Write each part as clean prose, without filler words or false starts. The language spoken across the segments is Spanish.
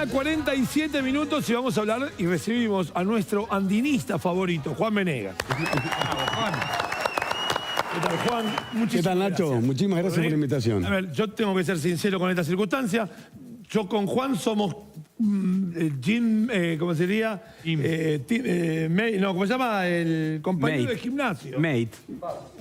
47 minutos y vamos a hablar y recibimos a nuestro andinista favorito, Juan Venegas. ¿Qué tal, Juan? Muchísimas ¿Qué tal, Nacho? gracias. Muchísimas gracias por la invitación. A ver, yo tengo que ser sincero con esta circunstancia. Yo con Juan somos ¿cómo sería? ¿Cómo se llama? El compañero Mate. de gimnasio. Mate.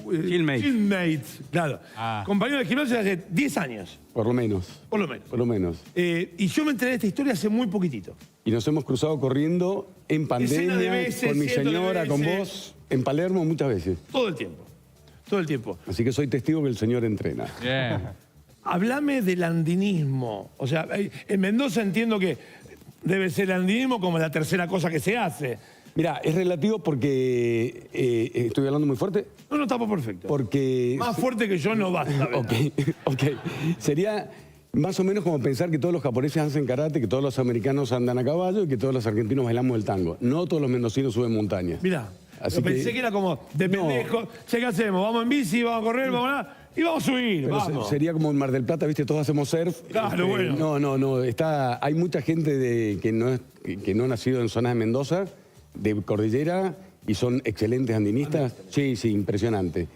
Gymnate. Gymnate, claro. Compañero de gimnasio hace 10 años, Por lo menos. por lo menos. Por lo menos. Y yo me enteré de esta historia hace muy poquitito. Y nos hemos cruzado corriendo en pandemia, Decenas de veces, con mi cientos de señora, con veces. vos, en Palermo muchas veces. Todo el tiempo. Todo el tiempo. Así que soy testigo que el señor entrena. Bien. Háblame del andinismo. O sea, en Mendoza entiendo que debe ser el andinismo como la tercera cosa que se hace. Mira, es relativo porque... ¿estoy hablando muy fuerte? No, estamos perfecto. Porque... Más fuerte que yo no basta. Ok, ok. Sería más o menos como pensar que todos los japoneses hacen karate, que todos los americanos andan a caballo y que todos los argentinos bailamos el tango. No todos los mendocinos suben montañas. Mirá, Así pensé que era como de No. pendejo. Che, ¿qué hacemos? ¿Vamos en bici? ¿Vamos a correr? ¿Vamos a...? Y vamos a subir, Pero vamos. sería como en Mar del Plata, ¿viste? Todos hacemos surf. Claro, bueno. No. Hay mucha gente que no ha nacido en zonas de Mendoza, de cordillera, y son excelentes andinistas. Sí, impresionante.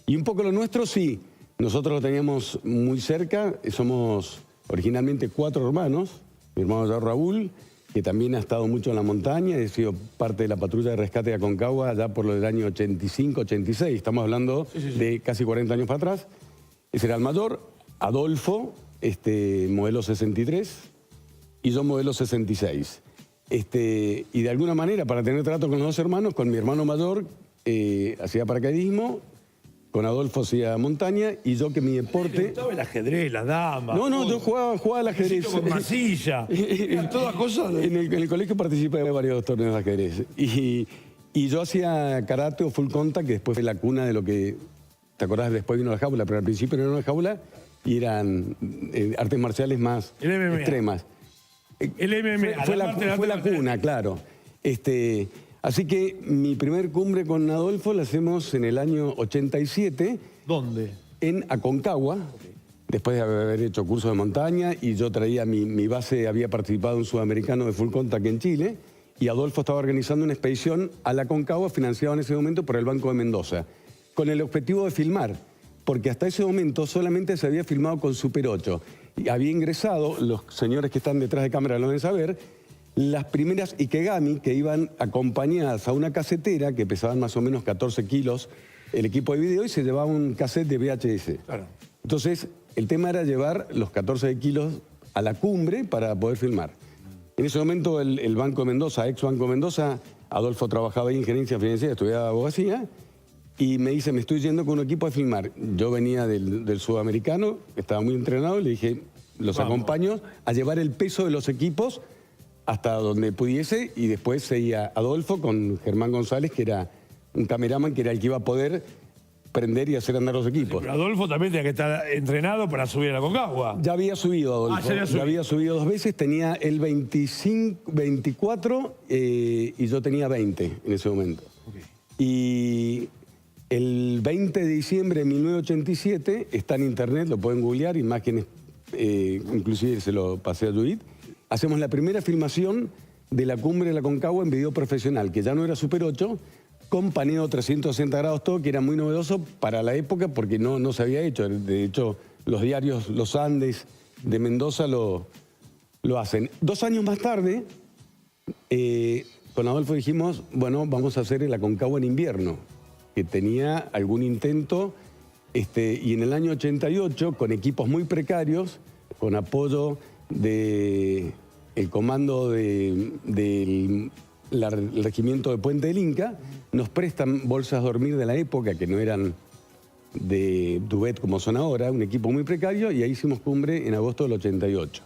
Y un poco lo nuestro, sí. Nosotros lo teníamos muy cerca. Somos originalmente 4 hermanos. Mi hermano mayor Raúl, que también ha estado mucho en la montaña, ha sido parte de la patrulla de rescate de Aconcagua allá por lo del año 85, 86. Estamos hablando de casi 40 años para atrás. Ese era el mayor, Adolfo, modelo 63, y yo modelo 66. Y de alguna manera, para tener trato con los 2 hermanos, con mi hermano mayor hacía paracaidismo, con Adolfo hacía montaña, y yo que mi Me deporte... gustaba el ajedrez, la dama. No, yo jugaba al ajedrez. Con masilla. Todas cosas de... En el colegio participé de varios torneos de ajedrez. Y yo hacía karate o full contact, que después fue la cuna de lo que... ¿Te acordás? Después vino la jaula, pero al principio no era una jaula y eran artes marciales más El MMA. extremas. El MMA. Fue la cuna, claro. Así que mi primer cumbre con Adolfo la hacemos en el año 87 ¿Dónde? en Aconcagua. Después de haber hecho cursos de montaña, y yo traía mi base, había participado en un sudamericano de full contact en Chile, y Adolfo estaba organizando una expedición a la Aconcagua financiada en ese momento por el Banco de Mendoza, con el objetivo de filmar, porque hasta ese momento solamente se había filmado con Super 8. Y había ingresado, los señores que están detrás de cámara lo deben saber, las primeras Ikegami que iban acompañadas a una casetera que pesaban más o menos 14 kilos el equipo de video, y se llevaba un cassette de VHS. Claro. Entonces, el tema era llevar los 14 kilos a la cumbre para poder filmar. En ese momento, el Banco de Mendoza, ex Banco de Mendoza, Adolfo trabajaba ahí en gerencia financiera, estudiaba abogacía, y me dice, me estoy yendo con un equipo a filmar. Yo venía del sudamericano, estaba muy entrenado, y le dije, los acompaño a llevar el peso de los equipos hasta donde pudiese, y después seguía Adolfo con Germán González, que era un cameraman, que era el que iba a poder prender y hacer andar los equipos. Pero Adolfo también tenía que estar entrenado para subir a la Concagua. Ya había subido Adolfo, ya había subido. 2 veces, tenía el 24 y yo tenía 20 en ese momento. Okay. Y el 20 de diciembre de 1987, está en internet, lo pueden googlear, imágenes, inclusive se lo pasé a Judith. Hacemos la primera filmación de la cumbre de la Concagua en video profesional, que ya no era Super 8, con paneo 360 grados todo, que era muy novedoso para la época porque no se había hecho. De hecho, los diarios Los Andes de Mendoza lo hacen. 2 años más tarde, con Adolfo dijimos, bueno, vamos a hacer el Aconcagua en invierno, que tenía algún intento, y en el año 88, con equipos muy precarios, con apoyo del comando del regimiento de Puente del Inca, nos prestan bolsas de dormir de la época, que no eran de Duvet como son ahora, un equipo muy precario, y ahí hicimos cumbre en agosto del 88.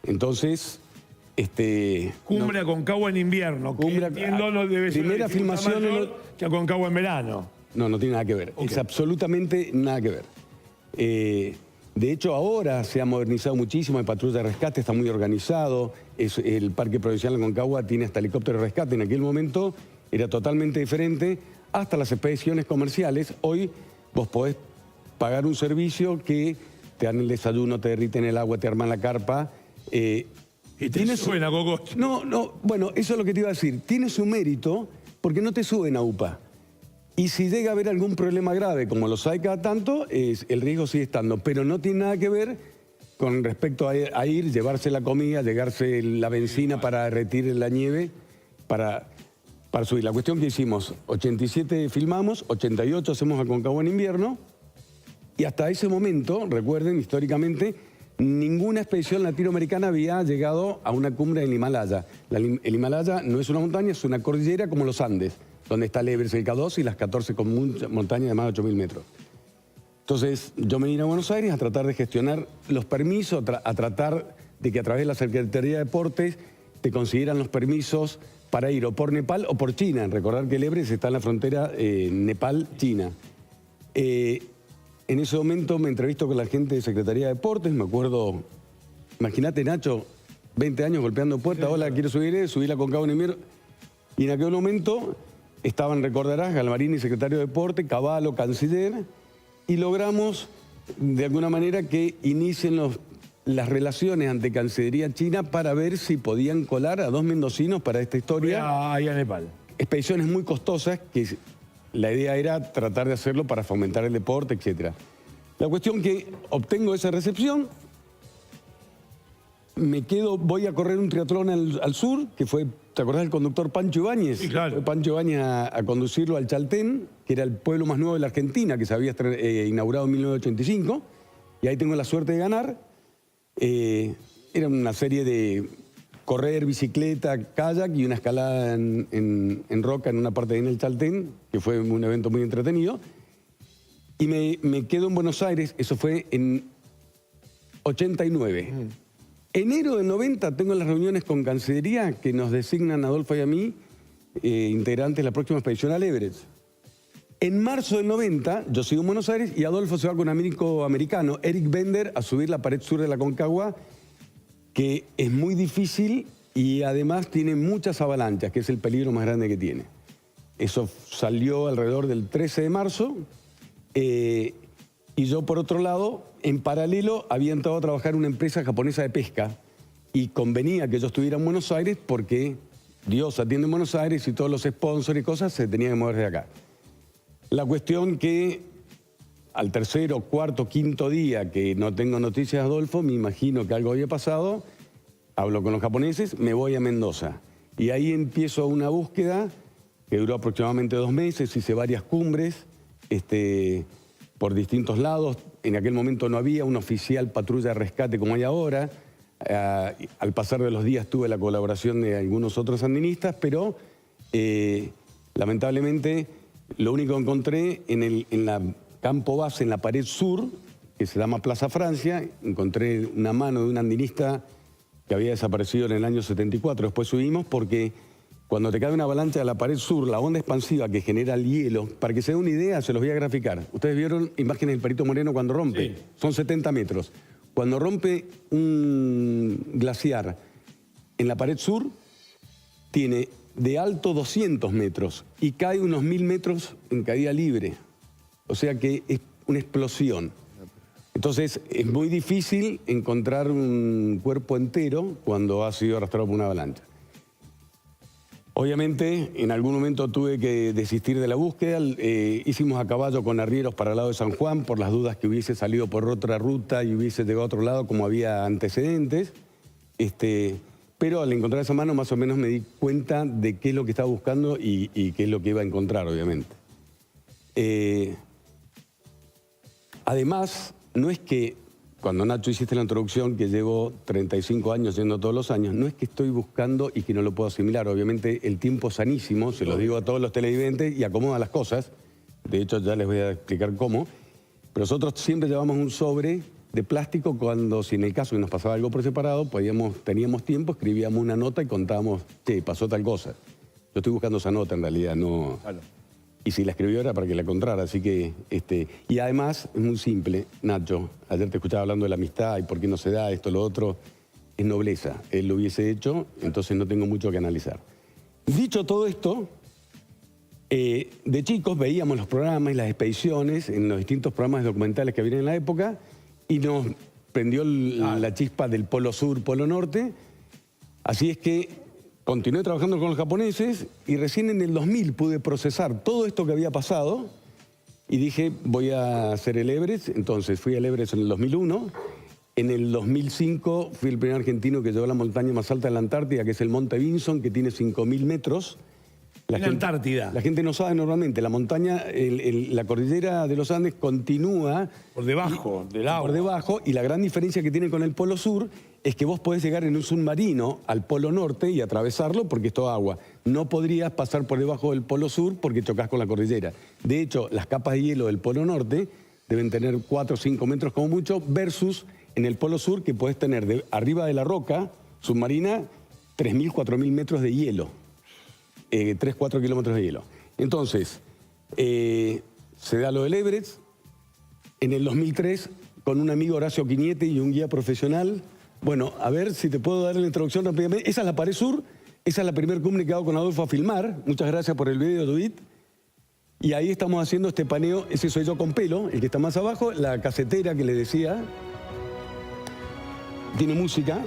Entonces, Cumbre a Aconcagua en invierno. Cumbre, Entiendo, no debe ser primera una dificultad filmación mayor que Aconcagua en verano. No tiene nada que ver. Okay. Es absolutamente nada que ver. De hecho, ahora se ha modernizado muchísimo, el patrulla de rescate está muy organizado, el Parque Provincial de Aconcagua tiene hasta helicóptero de rescate. En aquel momento era totalmente diferente, hasta las expediciones comerciales. Hoy vos podés pagar un servicio que te dan el desayuno, te derriten el agua, te arman la carpa, Y te suben a Cococho. No, bueno, eso es lo que te iba a decir. Tiene su mérito porque no te suben a UPA. Y si llega a haber algún problema grave, como los hay cada tanto, el riesgo sigue estando. Pero no tiene nada que ver con respecto a ir, llevarse la comida, llevarse la benzina para derretir la nieve, para subir. La cuestión que hicimos, 87 filmamos, 88 hacemos Aconcagua en invierno, y hasta ese momento, recuerden, históricamente, ninguna expedición latinoamericana había llegado a una cumbre del Himalaya. El Himalaya no es una montaña, es una cordillera como los Andes, donde está el Everest, el K2 y las 14 montañas de más de 8.000 metros. Entonces, yo me vine a Buenos Aires a tratar de gestionar los permisos, a tratar de que a través de la Secretaría de Deportes te consiguieran los permisos para ir o por Nepal o por China. Recordar que el Everest está en la frontera Nepal-China. En ese momento me entrevisto con la gente de Secretaría de Deportes, me acuerdo, imagínate Nacho, 20 años golpeando puertas, hola, quiero subir a Aconcagua en invierno. Y en aquel momento estaban, recordarás, Galmarini, secretario de Deporte, Cavallo, canciller, y logramos de alguna manera que inicien las relaciones ante Cancillería China para ver si podían colar a 2 mendocinos para esta historia. Ahí a Nepal. Expediciones muy costosas que la idea era tratar de hacerlo para fomentar el deporte, etc. La cuestión que obtengo esa recepción, voy a correr un triatlón al sur, que fue, ¿te acordás del conductor Pancho Ibáñez? Sí, claro. Fue Pancho Ibáñez a conducirlo al Chaltén, que era el pueblo más nuevo de la Argentina, que se había inaugurado en 1985, y ahí tengo la suerte de ganar. Era una serie de correr, bicicleta, kayak y una escalada en roca en una parte de ahí en el Chaltén, que fue un evento muy entretenido. Y me quedo en Buenos Aires, eso fue en 89. Enero de 90 tengo las reuniones con Cancillería que nos designan a Adolfo y a mí, integrantes de la próxima expedición al Everest. En marzo del 90 yo sigo en Buenos Aires y Adolfo se va con un amigo americano, Eric Bender, a subir la pared sur de la Aconcagua, que es muy difícil y además tiene muchas avalanchas, que es el peligro más grande que tiene. Eso salió alrededor del 13 de marzo y yo, por otro lado, en paralelo había entrado a trabajar en una empresa japonesa de pesca y convenía que yo estuviera en Buenos Aires porque Dios atiende en Buenos Aires y todos los sponsors y cosas se tenían que mover de acá. La cuestión que al tercero, cuarto, quinto día que no tengo noticias de Adolfo, me imagino que algo había pasado, hablo con los japoneses, me voy a Mendoza. Y ahí empiezo una búsqueda que duró aproximadamente 2 meses, hice varias cumbres por distintos lados. En aquel momento no había un oficial patrulla de rescate como hay ahora. Al pasar de los días tuve la colaboración de algunos otros sandinistas, pero lamentablemente lo único que encontré en la campo base, en la pared sur, que se llama Plaza Francia, encontré una mano de un andinista que había desaparecido en el año 74. Después subimos porque cuando te cae una avalancha de la pared sur, la onda expansiva que genera el hielo, para que se den una idea, se los voy a graficar. Ustedes vieron imágenes del Perito Moreno cuando rompe. Sí. Son 70 metros. Cuando rompe un glaciar en la pared sur, tiene de alto 200 metros y cae unos 1000 metros en caída libre. O sea que es una explosión. Entonces es muy difícil encontrar un cuerpo entero cuando ha sido arrastrado por una avalancha. Obviamente, en algún momento tuve que desistir de la búsqueda. Hicimos a caballo con arrieros para el lado de San Juan por las dudas que hubiese salido por otra ruta y hubiese llegado a otro lado como había antecedentes. Pero al encontrar esa mano más o menos me di cuenta de qué es lo que estaba buscando y qué es lo que iba a encontrar, obviamente. Además, no es que, cuando Nacho hiciste la introducción, que llevo 35 años yendo todos los años, no es que estoy buscando y que no lo puedo asimilar. Obviamente el tiempo es sanísimo, se lo digo a todos los televidentes y acomoda las cosas. De hecho, ya les voy a explicar cómo. Pero nosotros siempre llevamos un sobre de plástico cuando, si en el caso que nos pasaba algo por separado, teníamos tiempo, escribíamos una nota y contábamos, che, pasó tal cosa. Yo estoy buscando esa nota en realidad, no... Claro. Y si la escribió era para que la encontrara, así que... Y además, es muy simple, Nacho, ayer te escuchaba hablando de la amistad y por qué no se da esto, lo otro, es nobleza. Él lo hubiese hecho, entonces no tengo mucho que analizar. Dicho todo esto, de chicos veíamos los programas y las expediciones en los distintos programas documentales que había en la época y nos prendió la chispa del Polo Sur, Polo Norte Así es que continué trabajando con los japoneses y recién en el 2000 pude procesar todo esto que había pasado y dije, voy a hacer el Everest. Entonces fui al Everest en el 2001. En el 2005 fui el primer argentino que llegó a la montaña más alta de la Antártida, que es el Monte Vinson, que tiene 5.000 metros. En Antártida. La gente no sabe normalmente, la montaña, la cordillera de los Andes continúa... Por debajo del agua. Por debajo, y la gran diferencia que tiene con el Polo Sur es que vos podés llegar en un submarino al Polo Norte y atravesarlo porque es toda agua. No podrías pasar por debajo del Polo Sur porque chocas con la cordillera. De hecho, las capas de hielo del Polo Norte deben tener 4 o 5 metros como mucho, versus en el Polo Sur que podés tener arriba de la roca submarina 3.000, 4.000 metros de hielo. 3, 4 kilómetros de hielo. Entonces, se da lo del Everest. En el 2003, con un amigo, Horacio Quiñete, y un guía profesional. Bueno, a ver si te puedo dar la introducción rápidamente. Esa es la pared sur, esa es la primera cumbre que hago con Adolfo a filmar. Muchas gracias por el video, Duit. Y ahí estamos haciendo este paneo, ese soy yo con pelo, el que está más abajo, la casetera que le decía. Tiene música.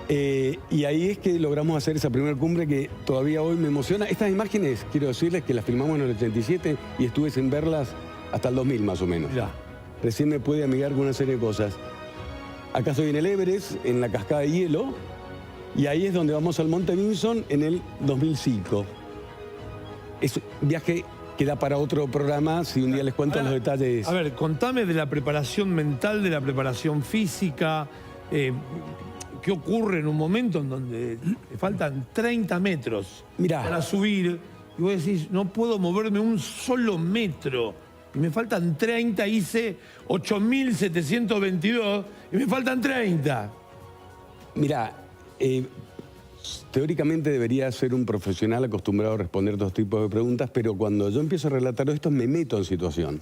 Y ahí es que logramos hacer esa primera cumbre que todavía hoy me emociona. Estas imágenes, quiero decirles que las filmamos en el 87 y estuve sin verlas hasta el 2000 más o menos. Ya. Recién me pude amigar con una serie de cosas. Acá estoy en el Everest, en la cascada de hielo, y ahí es donde vamos al Monte Vinson en el 2005. Es un viaje que da para otro programa, si un día les cuento los detalles. A ver, contame de la preparación mental, de la preparación física. ¿Qué ocurre en un momento en donde te faltan 30 metros para subir? Y vos decís, no puedo moverme un solo metro. Y me faltan 30, hice 8.722 y me faltan 30. Mirá, teóricamente debería ser un profesional acostumbrado a responder dos tipos de preguntas, pero cuando yo empiezo a relatar esto me meto en situación.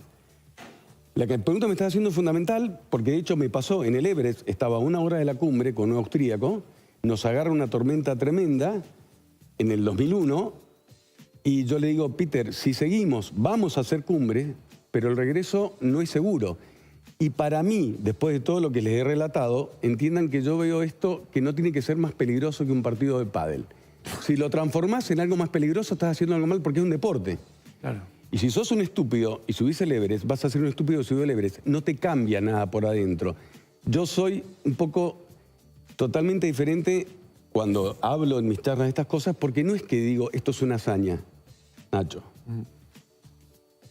La pregunta me está haciendo es fundamental porque de hecho me pasó en el Everest, estaba a 1 hora de la cumbre con un austríaco, nos agarra una tormenta tremenda en el 2001 y yo le digo, Peter, si seguimos vamos a hacer cumbre, pero el regreso no es seguro. Y para mí, después de todo lo que les he relatado, entiendan que yo veo esto que no tiene que ser más peligroso que un partido de pádel. Si lo transformás en algo más peligroso, estás haciendo algo mal porque es un deporte. Claro. Y si sos un estúpido y subís el Everest, vas a ser un estúpido y subís el Everest. No te cambia nada por adentro. Yo soy un poco totalmente diferente cuando hablo en mis charlas de estas cosas, porque no es que digo, esto es una hazaña, Nacho.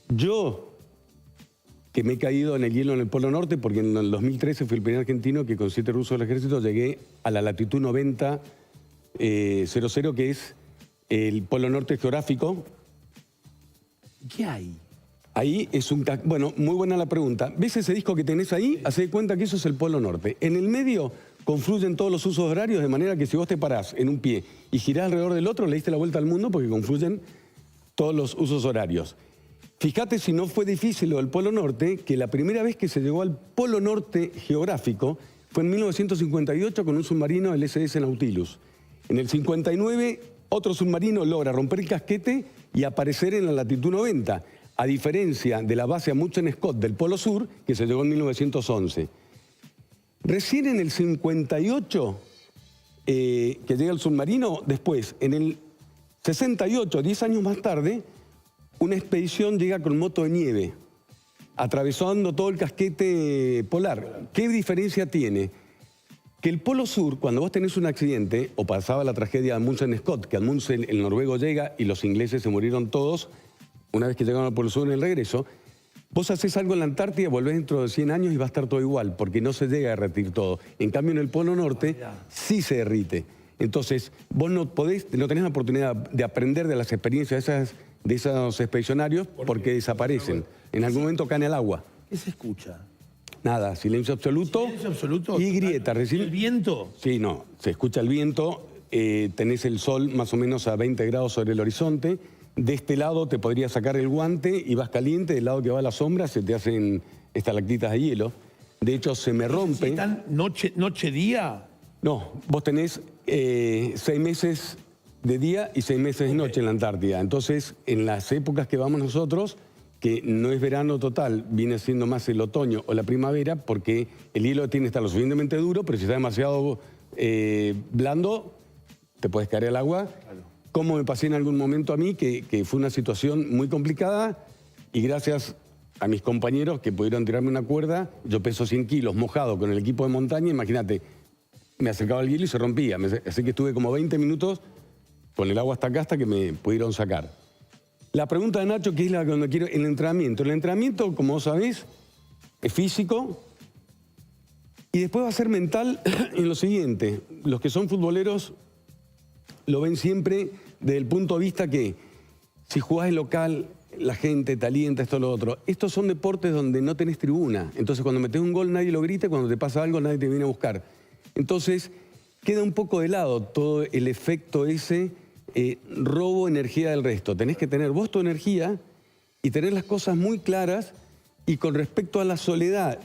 Yo, que me he caído en el hielo en el Polo Norte, porque en el 2013 fui el primer argentino que con 7 rusos del ejército llegué a la latitud 90, 00, que es el Polo Norte geográfico. ¿Qué hay? Ahí es un... Bueno, muy buena la pregunta. ¿Ves ese disco que tenés ahí? Hacé de cuenta que eso es el Polo Norte. En el medio confluyen todos los usos horarios, de manera que si vos te parás en un pie y girás alrededor del otro, le diste la vuelta al mundo porque confluyen todos los usos horarios. Fíjate si no fue difícil lo del Polo Norte, que la primera vez que se llegó al Polo Norte geográfico fue en 1958 con un submarino, el SS Nautilus. En el 59, otro submarino logra romper el casquete y aparecer en la latitud 90, a diferencia de la base Amundsen Scott del Polo Sur, que se llegó en 1911. Recién en el 58, que llega el submarino, después, en el 68, 10 años más tarde, una expedición llega con moto de nieve, atravesando todo el casquete polar. ¿Qué diferencia tiene? Que el Polo Sur, cuando vos tenés un accidente, o pasaba la tragedia de Amundsen Scott, que Amundsen, el noruego, llega y los ingleses se murieron todos, una vez que llegaron al Polo Sur en el regreso, vos haces algo en la Antártida, volvés dentro de 100 años y va a estar todo igual, porque no se llega a derretir todo. En cambio, en el Polo Norte sí se derrite. Entonces, vos no tenés la oportunidad de aprender de las experiencias de esos expedicionarios porque desaparecen. En algún momento caen al agua. ¿Qué se escucha? Nada, silencio absoluto. ¿Silencio absoluto? Y grieta. ¿El viento? Sí, no, se escucha el viento, tenés el sol más o menos a 20 grados sobre el horizonte. De este lado te podría sacar el guante y vas caliente, del lado que va a la sombra se te hacen estalactitas de hielo. De hecho, se me rompe. ¿Si están noche-día? No, vos tenés 6 meses de día y 6 meses de noche en la Antártida. Entonces, en las épocas que vamos nosotros, que no es verano total, viene siendo más el otoño o la primavera, porque el hielo tiene que estar lo suficientemente duro, pero si está demasiado blando, te puedes caer al agua. Claro. Como me pasé en algún momento a mí, que fue una situación muy complicada y gracias a mis compañeros que pudieron tirarme una cuerda, yo peso 100 kilos, mojado con el equipo de montaña, imagínate, me acercaba el hielo y se rompía. Así que estuve como 20 minutos con el agua hasta acá hasta que me pudieron sacar. La pregunta de Nacho, que es la que quiero, el entrenamiento. El entrenamiento, como vos sabés, es físico y después va a ser mental en lo siguiente. Los que son futboleros lo ven siempre desde el punto de vista que si jugás en local, la gente te alienta, esto, lo otro. Estos son deportes donde no tenés tribuna. Entonces, cuando metés un gol, nadie lo grita. Cuando te pasa algo, nadie te viene a buscar. Entonces, queda un poco de lado todo el efecto ese, robo energía del resto. Tenés que tener vos tu energía y tener las cosas muy claras. Y con respecto a la soledad,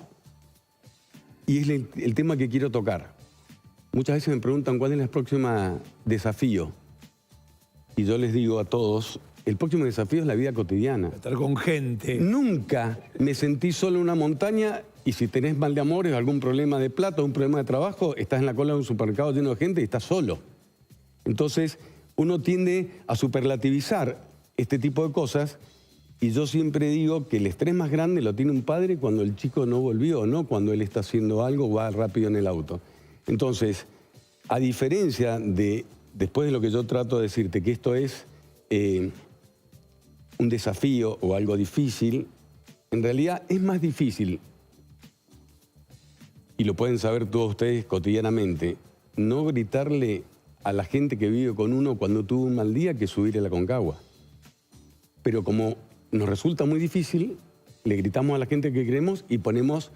y es el tema que quiero tocar. Muchas veces me preguntan cuál es el próximo desafío. Y yo les digo a todos, el próximo desafío es la vida cotidiana. Estar con gente. Nunca me sentí solo en una montaña y si tenés mal de amores, algún problema de plata, un problema de trabajo, estás en la cola de un supermercado lleno de gente y estás solo. Entonces, uno tiende a superlativizar este tipo de cosas y yo siempre digo que el estrés más grande lo tiene un padre cuando el chico no volvió, no cuando él está haciendo algo o va rápido en el auto. Entonces, a diferencia de, después de lo que yo trato de decirte, que esto es un desafío o algo difícil, en realidad es más difícil, y lo pueden saber todos ustedes cotidianamente, no gritarle a la gente que vive con uno cuando tuvo un mal día que subir a la Concagua. Pero como nos resulta muy difícil, le gritamos a la gente que queremos y ponemos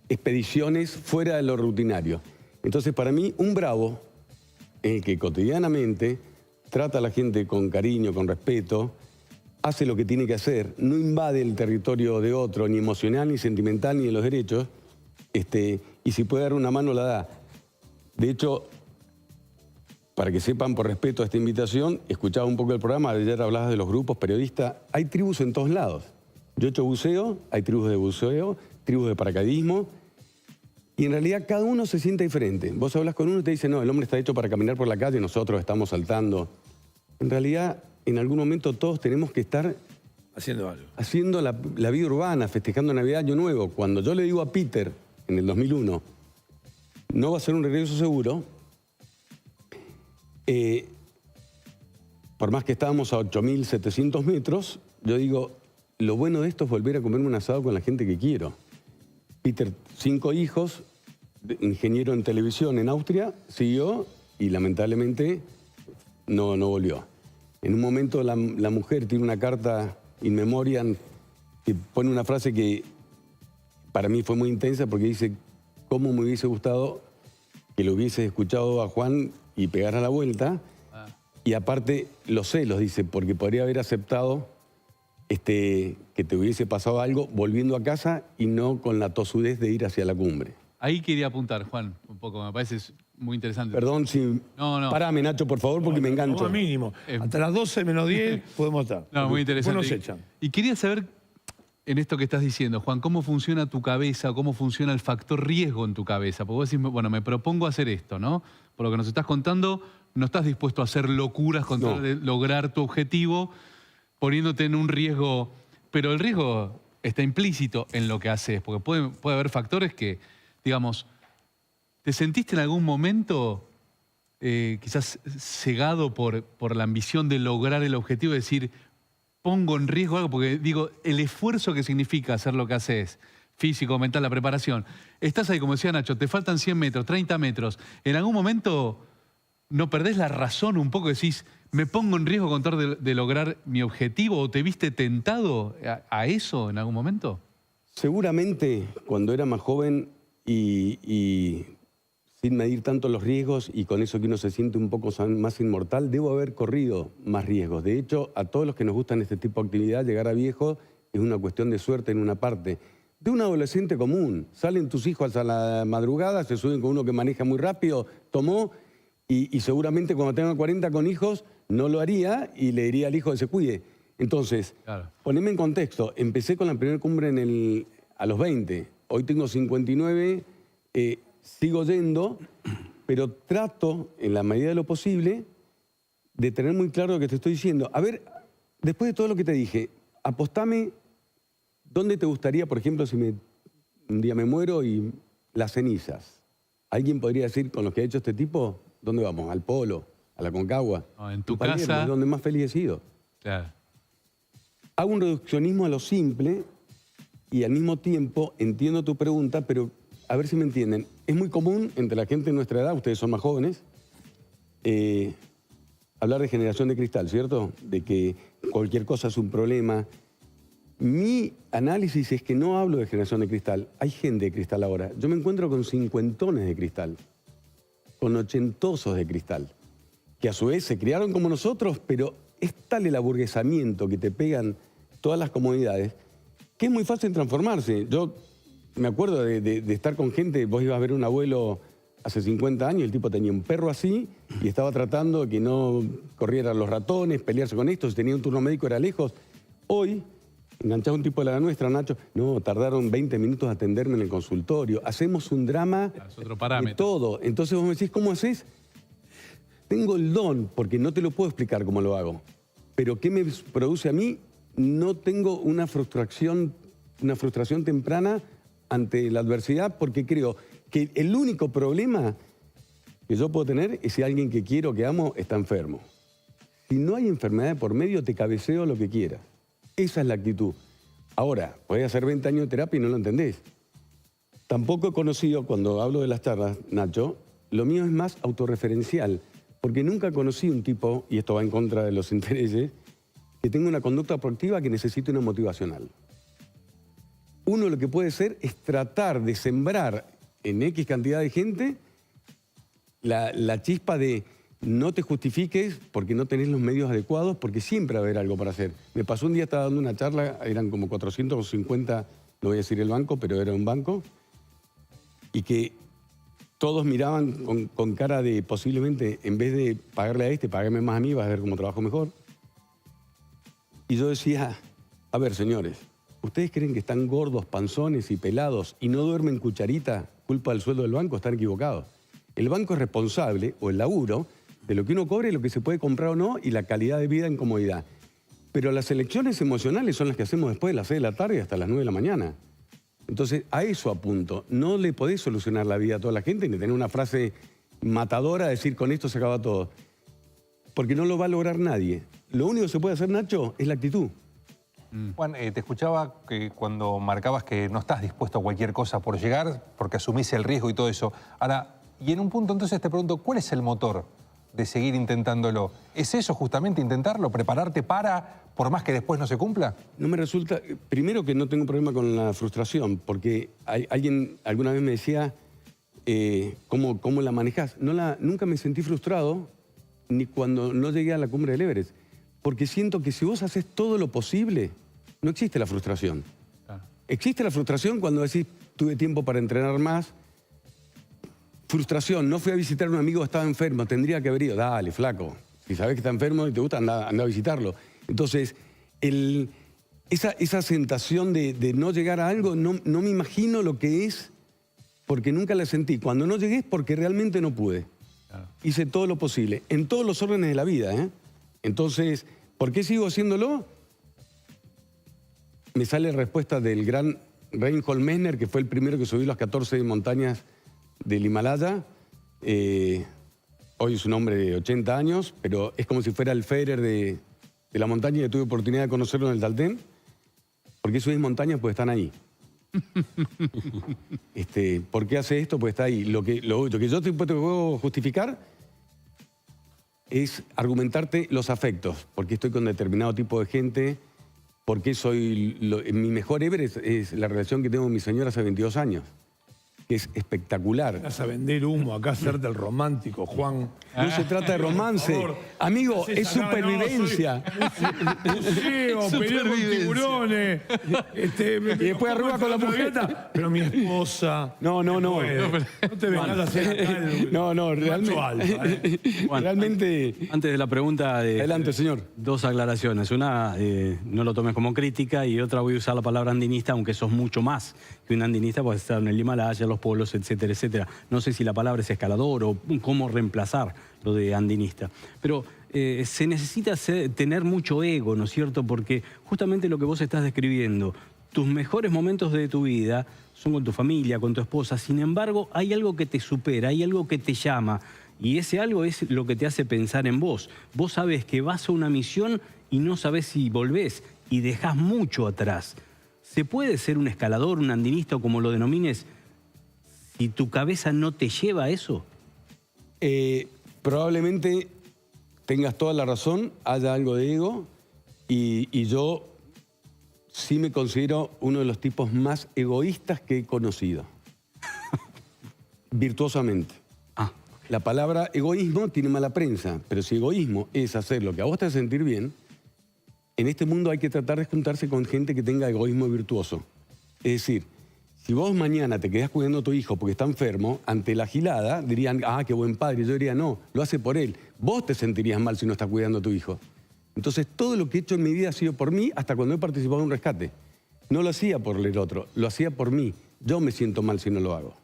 expediciones fuera de lo rutinario. Entonces, para mí, un bravo es el que cotidianamente trata a la gente con cariño, con respeto, hace lo que tiene que hacer, no invade el territorio de otro, ni emocional, ni sentimental, ni de los derechos, y si puede dar una mano, la da. De hecho, para que sepan, por respeto a esta invitación, escuchaba un poco el programa, ayer hablabas de los grupos periodistas, hay tribus en todos lados. Yo he hecho buceo, hay tribus de buceo, tribus de paracaidismo, y en realidad cada uno se siente diferente. Vos hablas con uno y te dice, no, el hombre está hecho para caminar por la calle, nosotros estamos saltando. En realidad, en algún momento todos tenemos que estar haciendo algo. Haciendo la vida urbana, festejando Navidad, Año Nuevo. Cuando yo le digo a Peter, en el 2001, no va a ser un regreso seguro, por más que estábamos a 8.700 metros, yo digo, lo bueno de esto es volver a comerme un asado con la gente que quiero. Peter, 5 hijos, ingeniero en televisión en Austria, siguió y lamentablemente no volvió. En un momento la mujer tiene una carta in memoriam que pone una frase que para mí fue muy intensa porque dice, ¿cómo me hubiese gustado que lo hubiese escuchado a Juan y pegar a la vuelta? Y aparte, los celos, dice, porque podría haber aceptado que te hubiese pasado algo volviendo a casa y no con la tosudez de ir hacia la cumbre. Ahí quería apuntar, Juan, un poco, me parece muy interesante. Perdón si... No. Parame, Nacho, por favor, porque me engancho. No, mínimo. Hasta las 12 menos 10 podemos estar. No, muy interesante. Nos echan. Y quería saber, en esto que estás diciendo, Juan, ¿cómo funciona tu cabeza? ¿Cómo funciona el factor riesgo en tu cabeza? Porque vos decís, bueno, me propongo hacer esto, ¿no? Por lo que nos estás contando, no estás dispuesto a hacer locuras con tal de lograr tu objetivo, poniéndote en un riesgo. Pero el riesgo está implícito en lo que haces, porque puede haber factores que, digamos, ¿te sentiste en algún momento quizás cegado por la ambición de lograr el objetivo, de decir, pongo en riesgo algo? Porque digo, el esfuerzo que significa hacer lo que haces, físico, mental, la preparación, estás ahí, como decía Nacho, te faltan 100 metros, 30 metros, ¿en algún momento no perdés la razón un poco? Decís, ¿me pongo en riesgo con tal de lograr mi objetivo? ¿O te viste tentado a eso en algún momento? Seguramente cuando era más joven y sin medir tanto los riesgos y con eso que uno se siente un poco más inmortal, debo haber corrido más riesgos. De hecho, a todos los que nos gustan este tipo de actividad, llegar a viejo es una cuestión de suerte en una parte. De un adolescente común, salen tus hijos a la madrugada, se suben con uno que maneja muy rápido, tomó, y seguramente cuando tenga 40 con hijos no lo haría y le diría al hijo que se cuide. Entonces, claro, poneme en contexto, empecé con la primera cumbre a los 20, hoy tengo 59, sigo yendo, pero trato, en la medida de lo posible, de tener muy claro lo que te estoy diciendo. A ver, después de todo lo que te dije, apostame dónde te gustaría, por ejemplo, si un día me muero y las cenizas. ¿Alguien podría decir, con lo que ha hecho este tipo, dónde vamos? ¿Al Polo? ¿A la Concagua? No, en tu Palermo, casa. es donde más feliz he sido. Claro. Hago un reduccionismo a lo simple y al mismo tiempo entiendo tu pregunta, pero a ver si me entienden. Es muy común entre la gente de nuestra edad, ustedes son más jóvenes, hablar de generación de cristal, ¿cierto? De que cualquier cosa es un problema. Mi análisis es que no hablo de generación de cristal. Hay gente de cristal ahora. Yo me encuentro con cincuentones de cristal, con ochentosos de cristal, que a su vez se criaron como nosotros, pero es tal el aburguesamiento que te pegan todas las comodidades que es muy fácil transformarse. Yo me acuerdo de estar con gente, vos ibas a ver un abuelo hace 50 años, el tipo tenía un perro así y estaba tratando de que no corrieran los ratones, pelearse con esto, si tenía un turno médico era lejos. Hoy, enganchás a un tipo de la nuestra, Nacho, no, tardaron 20 minutos en atenderme en el consultorio. Hacemos un drama Es otro parámetro. de todo. Entonces vos me decís, ¿cómo haces? Tengo el don, porque no te lo puedo explicar cómo lo hago. Pero ¿qué me produce a mí? No tengo una frustración temprana ante la adversidad, porque creo que el único problema que yo puedo tener es si alguien que quiero, que amo, está enfermo. Si no hay enfermedad de por medio, te cabeceo lo que quieras. Esa es la actitud. Ahora, podés hacer 20 años de terapia y no lo entendés. Tampoco he conocido, cuando hablo de las charlas, Nacho, lo mío es más autorreferencial, porque nunca conocí un tipo, y esto va en contra de los intereses, que tenga una conducta proactiva que necesite una motivacional. Uno lo que puede hacer es tratar de sembrar en X cantidad de gente la chispa de no te justifiques porque no tenés los medios adecuados, porque siempre va a haber algo para hacer. Me pasó un día, estaba dando una charla, eran como 450, no voy a decir el banco, pero era un banco, y que todos miraban con cara de posiblemente, en vez de pagarle a este, pagarme más a mí, vas a ver cómo trabajo mejor. Y yo decía, a ver, señores, ¿ustedes creen que están gordos, panzones y pelados y no duermen cucharita culpa del sueldo del banco? Están equivocados. El banco es responsable, o el laburo, de lo que uno cobre, lo que se puede comprar o no y la calidad de vida en comodidad. Pero las elecciones emocionales son las que hacemos después de las 6 de la tarde hasta las 9 de la mañana. Entonces, a eso apunto. No le podés solucionar la vida a toda la gente ni tener una frase matadora, decir con esto se acaba todo. Porque no lo va a lograr nadie. Lo único que se puede hacer, Nacho, es la actitud. Juan, te escuchaba que cuando marcabas que no estás dispuesto a cualquier cosa por llegar, porque asumís el riesgo y todo eso. Ahora, y en un punto entonces te pregunto, ¿cuál es el motor de seguir intentándolo? ¿Es eso justamente, intentarlo, prepararte para, por más que después no se cumpla? No me resulta... Primero que no tengo un problema con la frustración, porque alguien alguna vez me decía, ¿cómo la manejás? Nunca me sentí frustrado, ni cuando no llegué a la cumbre del Everest, porque siento que si vos haces todo lo posible, no existe la frustración. Claro. Existe la frustración cuando decís, tuve tiempo para entrenar más. Frustración, no fui a visitar a un amigo que estaba enfermo, tendría que haber ido. Dale, flaco, si sabés que está enfermo y te gusta, anda a visitarlo. Entonces, esa sensación de no llegar a algo, no me imagino lo que es, porque nunca la sentí. Cuando no llegué es porque realmente no pude. Claro. Hice todo lo posible, en todos los órdenes de la vida, ¿eh? Entonces, ¿por qué sigo haciéndolo? Me sale respuesta del gran Reinhold Messner, que fue el primero que subió las 14 montañas del Himalaya. Hoy es un hombre de 80 años, pero es como si fuera el Federer de la montaña, y tuve oportunidad de conocerlo en el Taltén. ¿Por qué subís montañas? Pues están ahí. ¿Por qué hace esto? Pues está ahí. Lo que yo te puedo justificar es argumentarte los afectos, porque estoy con determinado tipo de gente, porque mi mejor Everest es la relación que tengo con mi señora hace 22 años, que es espectacular. Vas a vender humo, acá hacerte el romántico, Juan. No se trata de romance. Por favor. Amigo, Haces es acá, supervivencia. Museo, peleo con tiburones. Y después arriba con la mujer. Pero mi esposa. No. No te vengas a hacer acá el No, realmente. macho alfa, Juan, Realmente. Antes de la pregunta, Adelante, señor. dos aclaraciones. Una, no lo tomes como crítica, y otra, voy a usar la palabra andinista, aunque sos mucho más que un andinista, puedes estar en el Himalaya, los polos, etcétera, etcétera. No sé si la palabra es escalador o cómo reemplazar lo de andinista. Pero se necesita tener mucho ego, ¿no es cierto? Porque justamente lo que vos estás describiendo, tus mejores momentos de tu vida son con tu familia, con tu esposa. Sin embargo, hay algo que te supera, hay algo que te llama. Y ese algo es lo que te hace pensar en vos. Vos sabés que vas a una misión y no sabés si volvés y dejás mucho atrás. ¿Se puede ser un escalador, un andinista o como lo denomines, si tu cabeza no te lleva a eso? Probablemente tengas toda la razón, haya algo de ego, y yo sí me considero uno de los tipos más egoístas que he conocido. Virtuosamente. La palabra egoísmo tiene mala prensa, pero si egoísmo es hacer lo que a vos te hace sentir bien, en este mundo hay que tratar de juntarse con gente que tenga egoísmo virtuoso. Es decir, si vos mañana te quedás cuidando a tu hijo porque está enfermo, ante la gilada dirían, ah, qué buen padre. Yo diría, no, lo hace por él. Vos te sentirías mal si no estás cuidando a tu hijo. Entonces, todo lo que he hecho en mi vida ha sido por mí, hasta cuando he participado en un rescate. No lo hacía por el otro, lo hacía por mí. Yo me siento mal si no lo hago.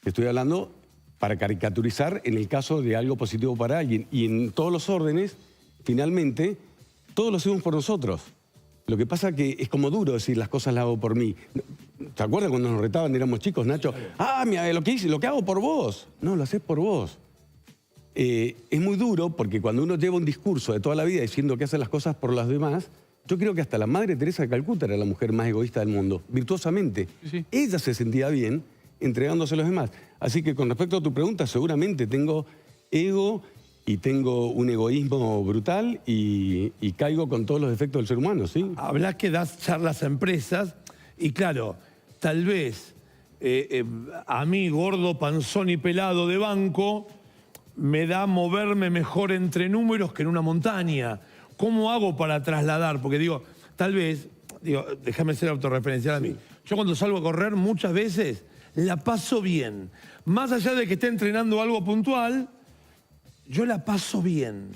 Estoy hablando para caricaturizar en el caso de algo positivo para alguien. Y en todos los órdenes, finalmente, todos lo hacemos por nosotros. Lo que pasa que es como duro decir las cosas las hago por mí. ¿Te acuerdas cuando nos retaban, éramos chicos, Nacho? Ah, mira, lo que hago por vos. No, lo haces por vos. Es muy duro porque cuando uno lleva un discurso de toda la vida diciendo que hace las cosas por los demás, yo creo que hasta la Madre Teresa de Calcuta era la mujer más egoísta del mundo, virtuosamente. Sí. Ella se sentía bien entregándose a los demás. Así que con respecto a tu pregunta, seguramente tengo ego y tengo un egoísmo brutal y caigo con todos los defectos del ser humano, ¿sí? Hablas que das charlas a empresas y claro, tal vez a mí, gordo, panzón y pelado de banco, me da moverme mejor entre números que en una montaña. ¿Cómo hago para trasladar? Porque digo, tal vez, déjame ser autorreferencial a mí. Yo cuando salgo a correr muchas veces la paso bien. Más allá de que esté entrenando algo puntual, yo la paso bien.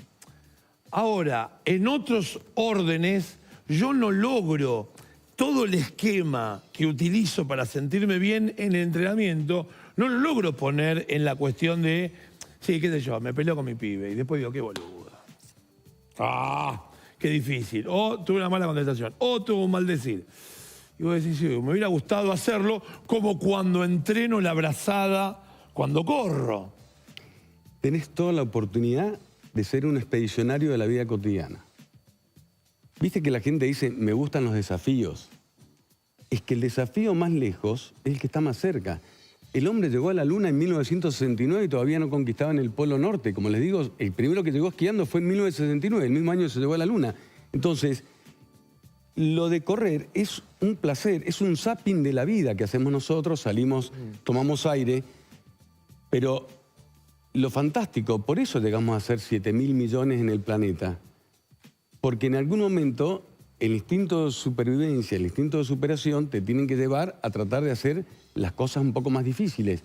Ahora, en otros órdenes, yo no logro todo el esquema que utilizo para sentirme bien en el entrenamiento, no lo logro poner en la cuestión de, sí, qué sé yo, me peleo con mi pibe y después digo, qué boludo. Ah, qué difícil. O tuve una mala contestación, o tuve un mal decir. Y vos decís, sí, me hubiera gustado hacerlo como cuando entreno la brazada, cuando corro. Tenés toda la oportunidad de ser un expedicionario de la vida cotidiana. Viste que la gente dice, me gustan los desafíos. Es que el desafío más lejos es el que está más cerca. El hombre llegó a la Luna en 1969 y todavía no conquistaba en el Polo Norte. Como les digo, el primero que llegó esquiando fue en 1969, el mismo año que se llegó a la Luna. Entonces, lo de correr es un placer, es un zapping de la vida que hacemos nosotros, salimos, tomamos aire, pero lo fantástico, por eso llegamos a ser 7.000 millones en el planeta, porque en algún momento el instinto de supervivencia, el instinto de superación te tienen que llevar a tratar de hacer las cosas un poco más difíciles.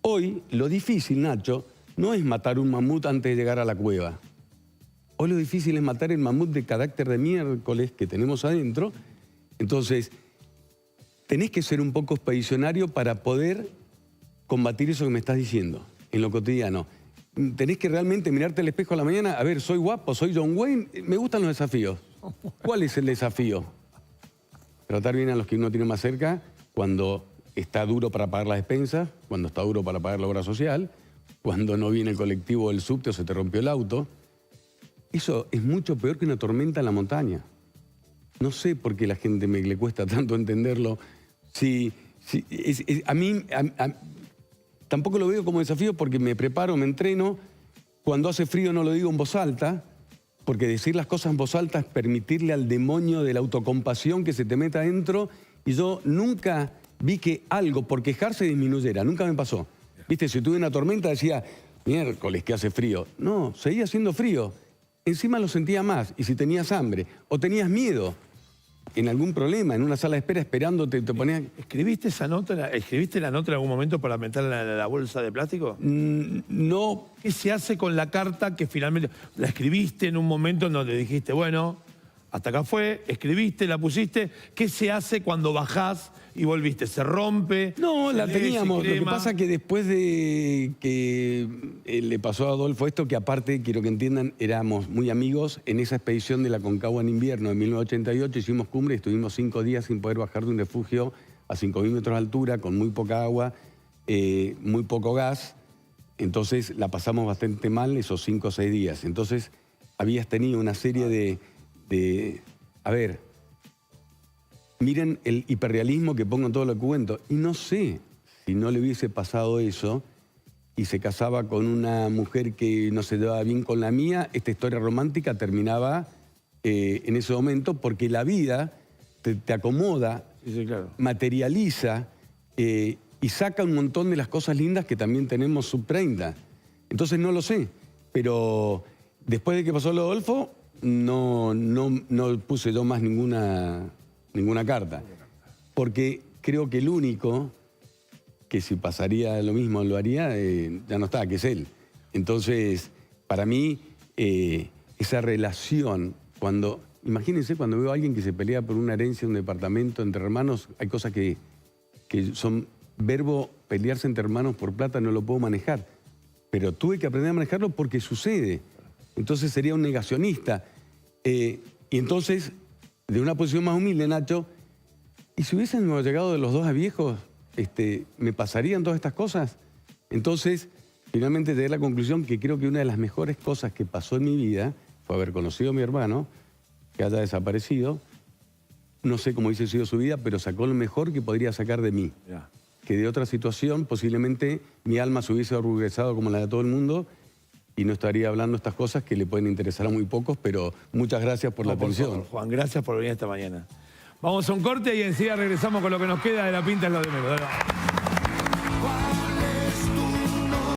Hoy lo difícil, Nacho, no es matar un mamut antes de llegar a la cueva. Hoy lo difícil es matar el mamut de carácter de miércoles que tenemos adentro. Entonces, tenés que ser un poco expedicionario para poder combatir eso que me estás diciendo en lo cotidiano. Tenés que realmente mirarte al espejo a la mañana, a ver, soy guapo, soy John Wayne, me gustan los desafíos. ¿Cuál es el desafío? Tratar bien a los que uno tiene más cerca cuando está duro para pagar las despensas, cuando está duro para pagar la obra social, cuando no viene el colectivo o el subte o se te rompió el auto. Eso es mucho peor que una tormenta en la montaña. No sé por qué a la gente le cuesta tanto entenderlo. A mí tampoco lo veo como desafío porque me preparo, me entreno. Cuando hace frío no lo digo en voz alta, porque decir las cosas en voz alta es permitirle al demonio de la autocompasión que se te meta adentro. Y yo nunca vi que algo por quejarse disminuyera, nunca me pasó. Viste, si tuve una tormenta decía, miércoles que hace frío. No, seguía haciendo frío. Encima lo sentía más. Y si tenías hambre o tenías miedo en algún problema, en una sala de espera esperándote, te ponías... ¿Escribiste esa nota? ¿Escribiste la nota en algún momento para meterla en la bolsa de plástico? No. ¿Qué se hace con la carta que finalmente la escribiste en un momento en donde dijiste, bueno, hasta acá fue, escribiste, la pusiste? ¿Qué se hace cuando bajás y volviste? ¿Se rompe? No, la ¿Se teníamos. lee, Lo se que crema? pasa que después de que le pasó a Adolfo esto, que aparte, quiero que entiendan, éramos muy amigos, en esa expedición de la Concagua en invierno de 1988 hicimos cumbre y estuvimos 5 días sin poder bajar de un refugio a 5.000 metros de altura, con muy poca agua, muy poco gas. Entonces la pasamos bastante mal esos 5 o 6 días. Entonces habías tenido una serie de a ver, miren el hiperrealismo que pongo en todo lo que cuento. Y no sé si no le hubiese pasado eso y se casaba con una mujer que no se llevaba bien con la mía, esta historia romántica terminaba en ese momento porque la vida te acomoda, Sí, claro. materializa y saca un montón de las cosas lindas que también tenemos sub-30. Entonces no lo sé, pero después de que pasó lo de Adolfo, no puse yo más ninguna carta. Porque creo que el único que si pasaría lo mismo lo haría, ya no está, que es él. Entonces, para mí, esa relación, imagínense cuando veo a alguien que se pelea por una herencia, un departamento entre hermanos, hay cosas que son verbo pelearse entre hermanos por plata, no lo puedo manejar. Pero tuve que aprender a manejarlo porque sucede. Entonces sería un negacionista. Y entonces, de una posición más humilde, Nacho, ¿y si hubiésemos llegado de los 2 a viejos, me pasarían todas estas cosas? Entonces, finalmente llegué a la conclusión que creo que una de las mejores cosas que pasó en mi vida fue haber conocido a mi hermano, que haya desaparecido. No sé cómo hubiese sido su vida, pero sacó lo mejor que podría sacar de mí. Ya. Que de otra situación, posiblemente mi alma se hubiese orgullecido como la de todo el mundo y no estaría hablando estas cosas que le pueden interesar a muy pocos, pero muchas gracias por la atención. Favor, Juan, gracias por venir esta mañana. Vamos a un corte y enseguida regresamos con lo que nos queda de La Pinta es lo de menos. Dale.